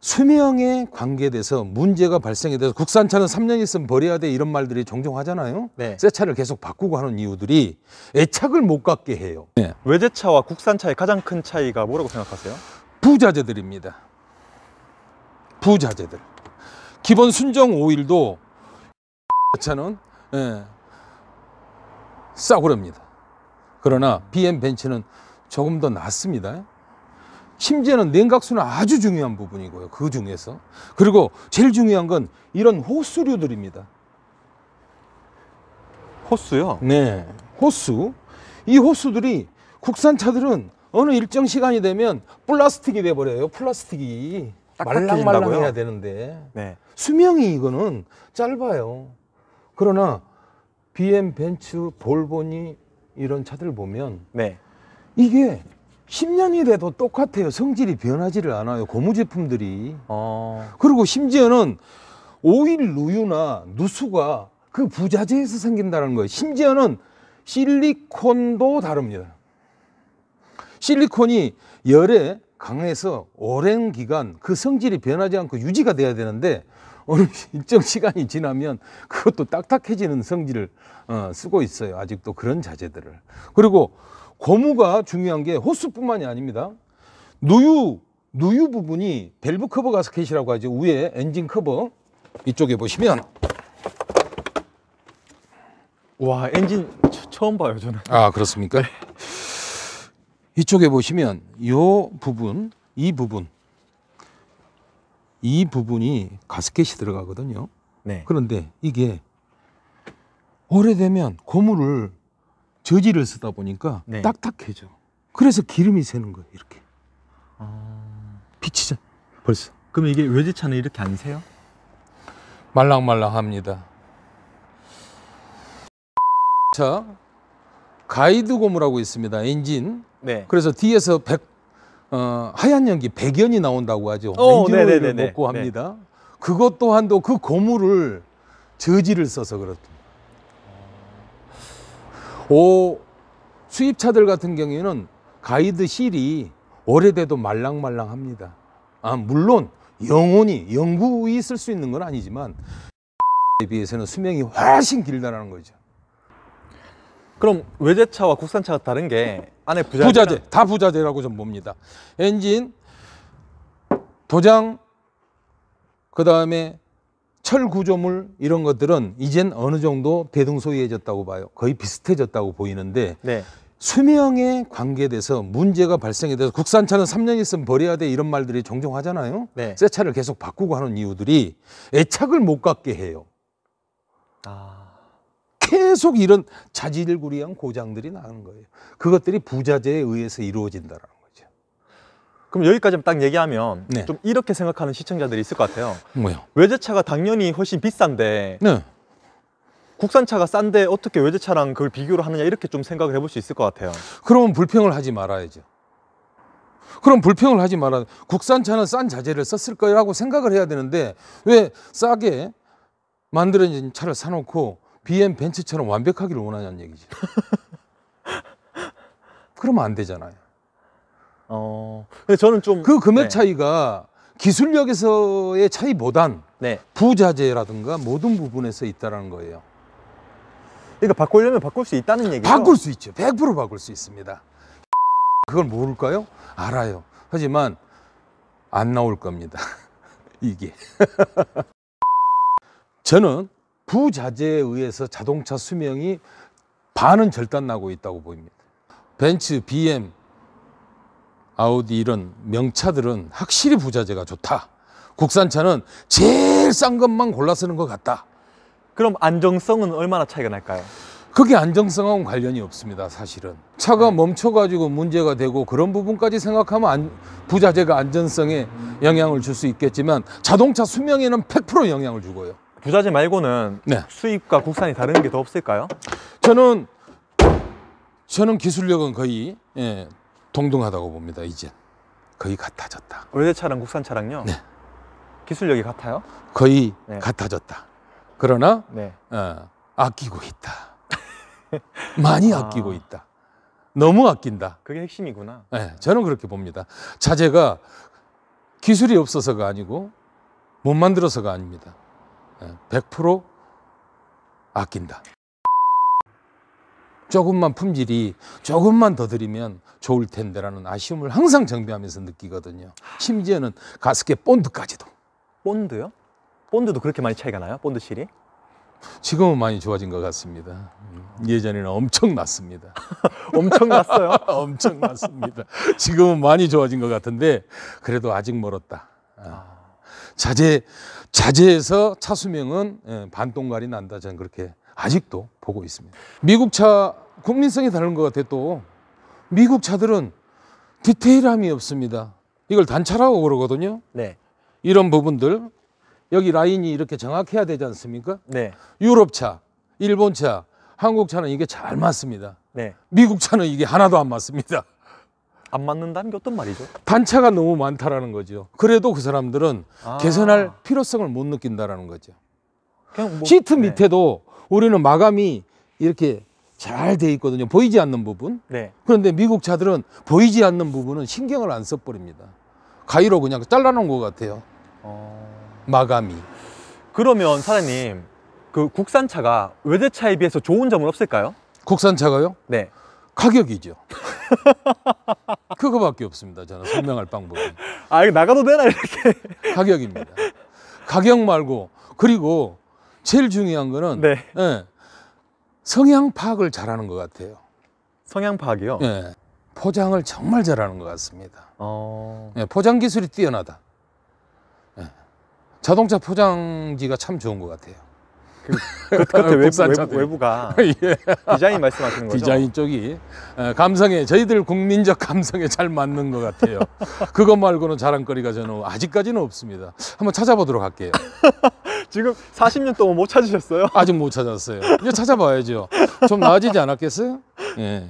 수명에 관계돼서 문제가 발생이 돼서 국산차는 3년 있으면 버려야 돼 이런 말들이 종종 하잖아요. 네. 새 차를 계속 바꾸고 하는 이유들이 애착을 못 갖게 해요. 네. 외제차와 국산차의 가장 큰 차이가 뭐라고 생각하세요? 부자재들입니다. 부자재들. 기본 순정 오일도 차는 싸구려입니다. 그러나 BM 벤츠는 조금 더 낫습니다. 심지어는 냉각수는 아주 중요한 부분이고요. 그 중에서. 그리고 제일 중요한 건 이런 호스류들입니다. 호스요? 네. 호스. 이 호스들이 국산차들은 어느 일정 시간이 되면 플라스틱이 돼버려요. 플라스틱이. 말랑말랑해야 되는데. 네. 수명이 이거는 짧아요. 그러나 BM, 벤츠, 볼보니 이런 차들 보면 네. 이게 10년이 돼도 똑같아요. 성질이 변하지를 않아요. 고무 제품들이. 그리고 심지어는 오일 누유나 누수가 그 부자재에서 생긴다는 거예요. 심지어는 실리콘도 다릅니다. 실리콘이 열에 강해서 오랜 기간 그 성질이 변하지 않고 유지가 돼야 되는데 어느 일정 시간이 지나면 그것도 딱딱해지는 성질을 쓰고 있어요. 아직도 그런 자재들을. 그리고 고무가 중요한 게 호스뿐만이 아닙니다. 누유 부분이 밸브 커버 가스켓이라고 하죠. 위에 엔진 커버 이쪽에 보시면 와, 엔진 처음 봐요, 저는. 아, 그렇습니까? 네. 이쪽에 보시면 이 부분이 가스켓이 들어가거든요. 네. 그런데 이게 오래되면 고무를 저지를 쓰다 보니까 네. 딱딱해져. 그래서 기름이 새는 거예요. 이렇게. 비치죠. 벌써. 그럼 이게 외제차는 이렇게 안 새요? 말랑말랑합니다. 자, 가이드 고무라고 있습니다. 엔진. 네. 그래서 뒤에서 하얀 연기 백연이 나온다고 하죠. 엔진 오일을 먹고 합니다. 그것 또한도 그 고무를 저지를 써서 그렇습니다. 수입차들 같은 경우에는 가이드 실이 오래돼도 말랑말랑합니다. 물론 영원히 쓸 수 있는 건 아니지만 에 비해서는 수명이 훨씬 길다라는 거죠. 그럼 외제차와 국산차가 다른 게 안에 부자재, 다 부자재라고 좀 봅니다. 엔진, 도장, 그 다음에 철 구조물 이런 것들은 이젠 어느 정도 대등소이해졌다고 봐요. 거의 비슷해졌다고 보이는데 네. 수명에 관계돼서 문제가 발생이 돼서 국산차는 3년 있으면 버려야 돼 이런 말들이 종종 하잖아요. 네. 새 차를 계속 바꾸고 하는 이유들이 애착을 못 갖게 해요. 계속 이런 자질구레한 고장들이 나는 거예요. 그것들이 부자재에 의해서 이루어진다는 거죠. 그럼 여기까지 딱 얘기하면 네. 좀 이렇게 생각하는 시청자들이 있을 것 같아요. 뭐요? 외제차가 당연히 훨씬 비싼데 네. 국산차가 싼데 어떻게 외제차랑 그걸 비교를 하느냐 이렇게 좀 생각을 해볼 수 있을 것 같아요. 그러면 불평을 하지 말아야죠. 국산차는 싼 자재를 썼을 거라고 생각을 해야 되는데 왜 싸게 만들어진 차를 사놓고 BM 벤츠처럼 완벽하기를 원하냐는 얘기지. 그러면 안 되잖아요. 근데 저는 좀 그 금액 차이가 기술력에서의 차이보단 네. 부자재라든가 모든 부분에서 있다는 거예요. 그러니까 바꾸려면 바꿀 수 있다는 얘기죠? 바꿀 수 있죠. 100% 바꿀 수 있습니다. 그걸 모를까요? 알아요. 하지만 안 나올 겁니다. 이게. 저는 부자재에 의해서 자동차 수명이 반은 절단나고 있다고 보입니다. 벤츠, BM, 아우디 이런 명차들은 확실히 부자재가 좋다. 국산차는 제일 싼 것만 골라 쓰는 것 같다. 그럼 안정성은 얼마나 차이가 날까요? 그게 안정성하고는 관련이 없습니다. 사실은 차가 멈춰가지고 문제가 되고 그런 부분까지 생각하면 부자재가 안전성에 영향을 줄 수 있겠지만 자동차 수명에는 100% 영향을 주고요. 부자재 말고는 네. 수입과 국산이 다른 게 더 없을까요? 저는 기술력은 거의 동등하다고 봅니다. 이제 거의 같아졌다. 외제차랑 국산차랑요? 네. 기술력이 같아요? 거의 네. 같아졌다. 그러나 네. 아끼고 있다. 많이 아끼고 있다. 너무 아낀다. 그게 핵심이구나. 네, 저는 그렇게 봅니다. 자재가 기술이 없어서가 아니고 못 만들어서가 아닙니다. 100% 아낀다. 조금만 품질이 조금만 더 들이면 좋을 텐데라는 아쉬움을 항상 정비하면서 느끼거든요. 심지어는 가스켓 본드까지도. 본드요? 본드도 그렇게 많이 차이가 나요? 본드 실이? 지금은 많이 좋아진 것 같습니다. 예전에는 엄청 났습니다. 엄청 났어요. 엄청 났습니다. 지금은 많이 좋아진 것 같은데 그래도 아직 멀었다. 자재에서 차 수명은 반동갈이 난다. 저는 그렇게 아직도 보고 있습니다. 미국 차 국민성이 다른 것 같아요. 또 미국 차들은 디테일함이 없습니다. 이걸 단차라고 그러거든요. 네. 이런 부분들 여기 라인이 이렇게 정확해야 되지 않습니까? 네. 유럽 차, 일본 차, 한국 차는 이게 잘 맞습니다. 네. 미국 차는 이게 하나도 안 맞습니다. 안 맞는다는 게 어떤 말이죠? 단차가 너무 많다라는 거죠. 그래도 그 사람들은 아. 개선할 필요성을 못 느낀다라는 거죠. 그냥 뭐, 시트 네. 밑에도 우리는 마감이 이렇게 잘 돼 있거든요. 보이지 않는 부분. 네. 그런데 미국 차들은 보이지 않는 부분은 신경을 안 써버립니다. 가위로 그냥 잘라놓은 것 같아요. 마감이. 그러면 사장님, 그 국산차가 외제차에 비해서 좋은 점은 없을까요? 국산차가요? 네. 가격이죠. 그거밖에 없습니다. 저는 설명할 방법이. 아, 이거 나가도 되나 이렇게? 가격입니다. 가격 말고 그리고 제일 중요한 거는 네. 성향 파악을 잘하는 것 같아요. 성향 파악이요? 포장을 정말 잘하는 것 같습니다. 어. 포장 기술이 뛰어나다. 자동차 포장지가 참 좋은 것 같아요. 겉에 국산차들이. 외부가 예. 디자인 말씀하시는 거죠? 디자인 쪽이 감성에 저희들 국민적 감성에 잘 맞는 것 같아요. 그것 말고는 자랑거리가 저는 아직까지는 없습니다. 한번 찾아보도록 할게요. 지금 40년 동안 못 찾으셨어요? 아직 못 찾았어요. 이제 찾아봐야죠. 좀 나아지지 않았겠어요? 예.